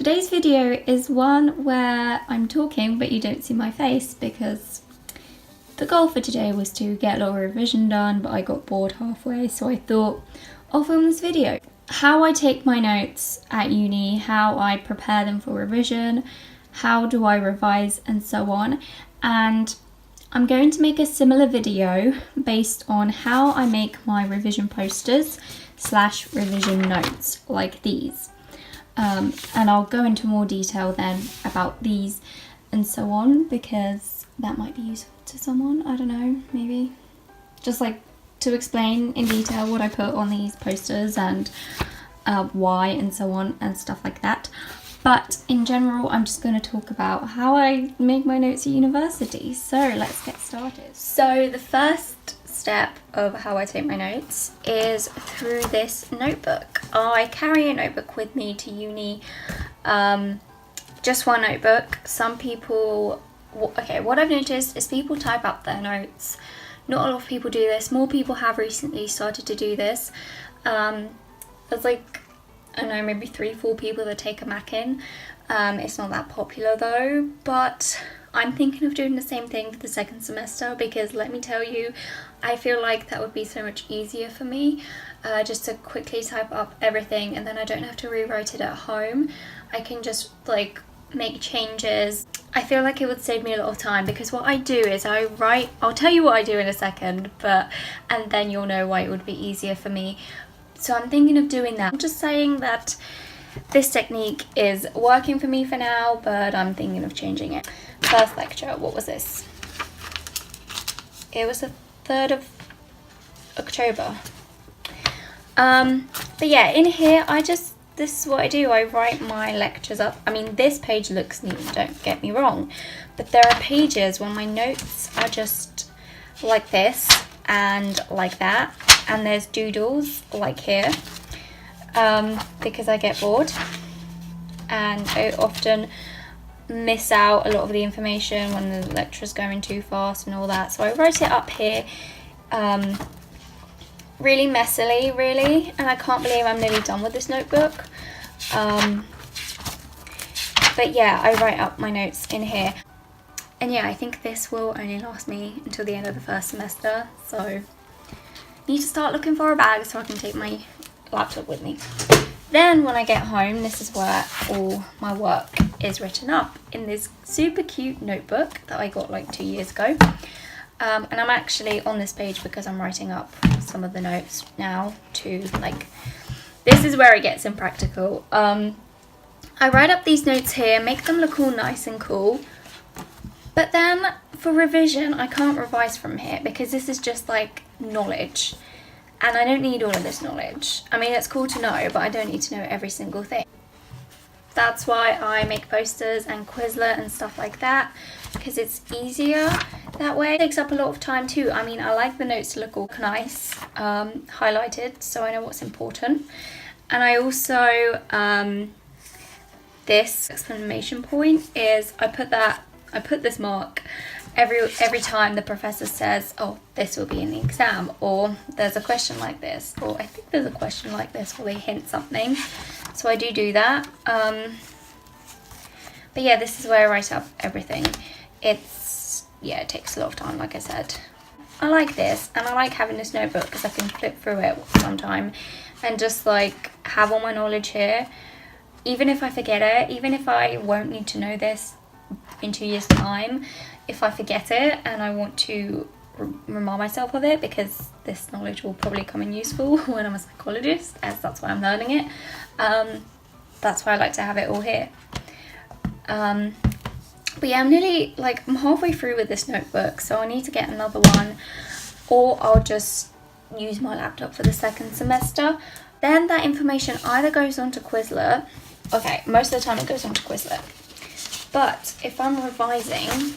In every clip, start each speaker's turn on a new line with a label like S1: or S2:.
S1: Today's video is one where I'm talking but you don't see my face because the goal for today was to get a little revision done, but I got bored halfway, so I thought I'll film this video. How I take my notes at uni, how I prepare them for revision, how do I revise, and so on. And I'm going to make a similar video based on how I make my revision posters / revision notes like these. And I'll go into more detail then about these and so on, because that might be useful to someone, I don't know, maybe. Just like to explain in detail what I put on these posters and why and so on and stuff like that. But in general, I'm just going to talk about how I make my notes at university. So let's get started. So the first step of how I take my notes is through this notebook. I carry a notebook with me to uni, just one notebook. Some people, okay, what I've noticed is people type up their notes. Not a lot of people do this. More people have recently started to do this. There's like, I don't know, maybe 3-4 people that take a Mackin. It's not that popular though, but I'm thinking of doing the same thing for the second semester, because let me tell you, I feel like that would be so much easier for me, just to quickly type up everything, and then I don't have to rewrite it at home. I can just like make changes. I feel like it would save me a lot of time, because what I do is I write, I'll tell you what I do in a second, and then you'll know why it would be easier for me. So I'm thinking of doing that. I'm just saying that this technique is working for me for now, but I'm thinking of changing it. First lecture, what was this? It was the 3rd of October. But yeah, in here, this is what I do. I write my lectures up. I mean, this page looks neat, don't get me wrong, but there are pages where my notes are just like this and like that, and there's doodles like here, because I get bored and I often miss out a lot of the information when the lecture's going too fast and all that. So I wrote it up here, really messily, really, and I can't believe I'm nearly done with this notebook. But yeah, I write up my notes in here. And yeah, I think this will only last me until the end of the first semester, so I need to start looking for a bag so I can take my laptop with me. Then when I get home, this is where all my work is written up in this super cute notebook that I got like 2 years ago. And I'm actually on this page because I'm writing up some of the notes now to like, this is where it gets impractical. I write up these notes here, make them look all nice and cool. But then for revision, I can't revise from here because this is just like knowledge. And I don't need all of this knowledge. I mean, it's cool to know, but I don't need to know every single thing. That's why I make posters and Quizlet and stuff like that, because it's easier that way. It takes up a lot of time too. I mean, I like the notes to look all nice, highlighted, so I know what's important. And I also, this exclamation point is, I put this mark every time the professor says, oh, this will be in the exam, or there's a question like this, or I think there's a question like this, or they hint something. So I do that. But yeah, this is where I write up everything. It takes a lot of time, like I said. I like this, and I like having this notebook because I can flip through it sometime and just like have all my knowledge here. Even if I forget it, even if I won't need to know this in 2 years' time, if I forget it and I want to remind myself of it, because this knowledge will probably come in useful when I'm a psychologist, as that's why I'm learning it. That's why I like to have it all here. But yeah, I'm halfway through with this notebook, so I need to get another one, or I'll just use my laptop for the second semester. Then that information either goes onto Quizlet. Okay, most of the time it goes onto Quizlet. But if I'm revising,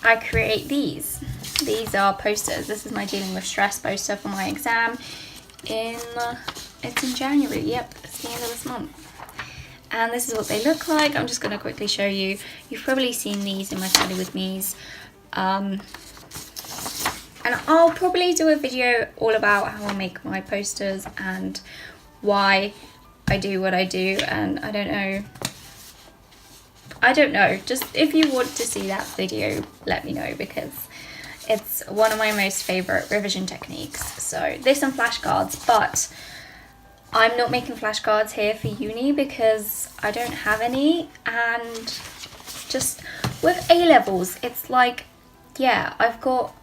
S1: I create these. These are posters. This is my dealing with stress poster for my exam. It's in January. Yep, it's the end of this month. And this is what they look like. I'm just going to quickly show you. You've probably seen these in my study with me's. And I'll probably do a video all about how I make my posters and why I do what I do, and I don't know, just if you want to see that video, let me know, because it's one of my most favourite revision techniques. So this and flashcards, but I'm not making flashcards here for uni because I don't have any, and just with A-levels, it's like, yeah, I've got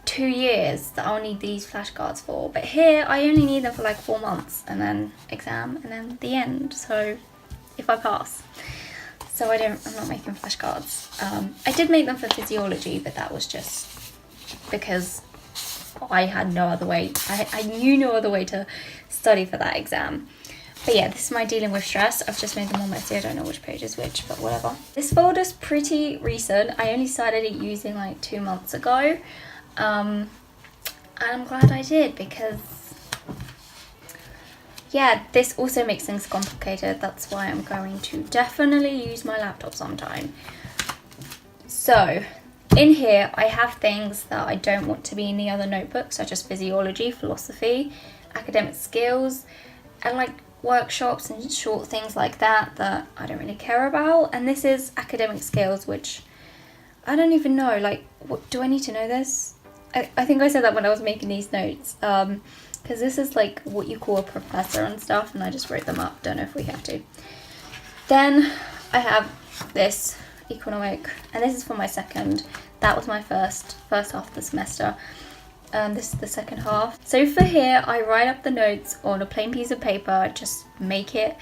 S1: 2 years that I'll need these flashcards for, but here I only need them for like 4 months, and then exam, and then the end, so if I pass. So I'm not making flashcards. I did make them for physiology, but that was just because I had no other way. I knew no other way to study for that exam. But yeah, this is my dealing with stress. I've just made them all messy. I don't know which page is which, but whatever. This folder's pretty recent. I only started it using like 2 months ago. And I'm glad I did, because yeah, this also makes things complicated. That's why I'm going to definitely use my laptop sometime. So in here, I have things that I don't want to be in the other notebooks, such as physiology, philosophy, academic skills, and like workshops and short things like that I don't really care about. And this is academic skills, which I don't even know, like, what do I need to know this? I think I said that when I was making these notes, because this is like what you call a professor and stuff, and I just wrote them up. Don't know if we have to. Then I have this economic, and this is for my second. That was my first half of the semester. This is the second half. So for here, I write up the notes on a plain piece of paper, just make it,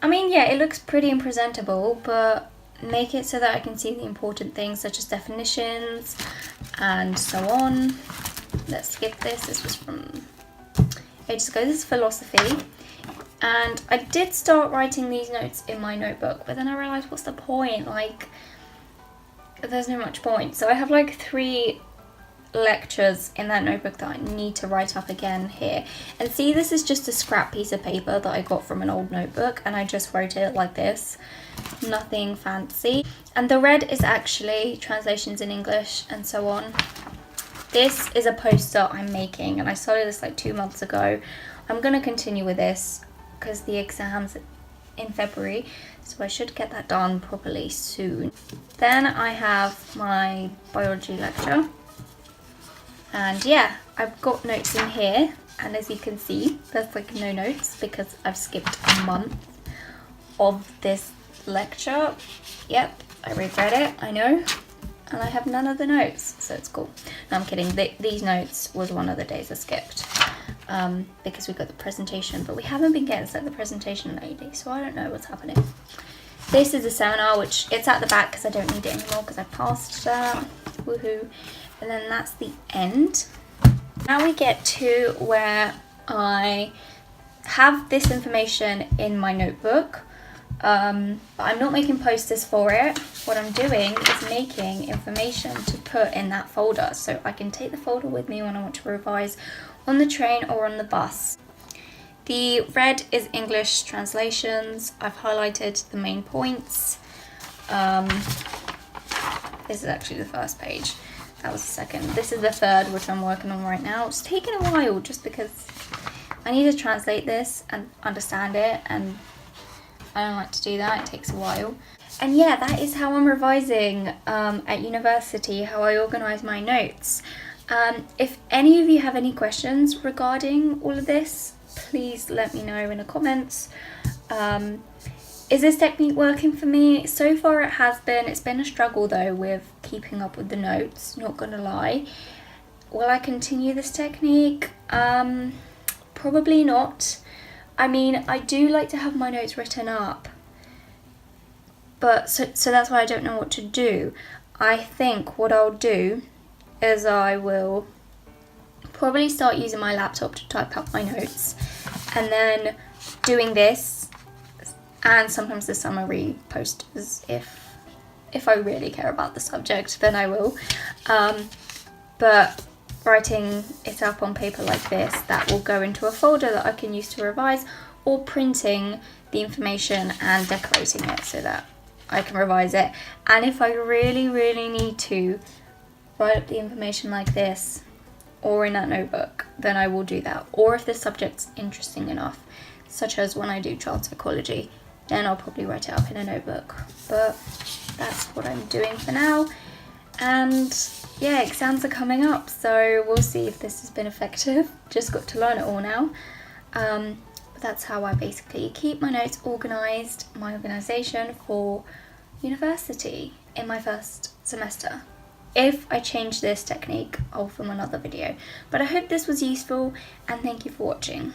S1: I mean, yeah, it looks pretty and presentable, but make it so that I can see the important things such as definitions and so on. Let's skip this. This was from ages ago. This is philosophy. And I did start writing these notes in my notebook, but then I realised, what's the point? Like, there's no much point. So I have like 3 lectures in that notebook that I need to write up again here. And see, this is just a scrap piece of paper that I got from an old notebook, and I just wrote it like this. Nothing fancy. And the red is actually translations in English and so on. This is a poster I'm making, and I started this like 2 months ago. I'm going to continue with this because the exam's in February, so I should get that done properly soon. Then I have my biology lecture, and yeah, I've got notes in here, and as you can see, there's like no notes because I've skipped a month of this lecture. Yep, I regret it, I know, and I have none of the notes, so it's cool. No, I'm kidding. These notes was one of the days I skipped because we got the presentation, but we haven't been getting sent the presentation lately, so I don't know what's happening. This is a seminar, which it's at the back because I don't need it anymore because I passed that. Woohoo. And then that's the end. Now we get to where I have this information in my notebook, but I'm not making posters for it. What I'm doing is making information to put in that folder, so I can take the folder with me when I want to revise on the train or on the bus. The red is English translations. I've highlighted the main points. This is actually the first page. That was the second. This is the third, which I'm working on right now. It's taken a while just because I need to translate this and understand it, and I don't like to do that. It takes a while. And yeah, that is how I'm revising at university, how I organise my notes. If any of you have any questions regarding all of this, please let me know in the comments. Is this technique working for me? So far it has been. It's been a struggle though with keeping up with the notes, not gonna lie. Will I continue this technique? Probably not. I mean, I do like to have my notes written up, but so that's why I don't know what to do. I think what I'll do is I will probably start using my laptop to type up my notes, and then doing this and sometimes the summary posters if I really care about the subject, then I will. But writing it up on paper like this, that will go into a folder that I can use to revise, or printing the information and decorating it so that I can revise it. And if I really, really need to write up the information like this or in that notebook, then I will do that. Or if the subject's interesting enough. such as when I do child psychology, then I'll probably write it up in a notebook. But that's what I'm doing for now. And yeah, exams are coming up, so we'll see if this has been effective. Just got to learn it all now. But that's how I basically keep my notes organised, my organisation for university in my first semester. If I change this technique, I'll film another video. But I hope this was useful, and thank you for watching.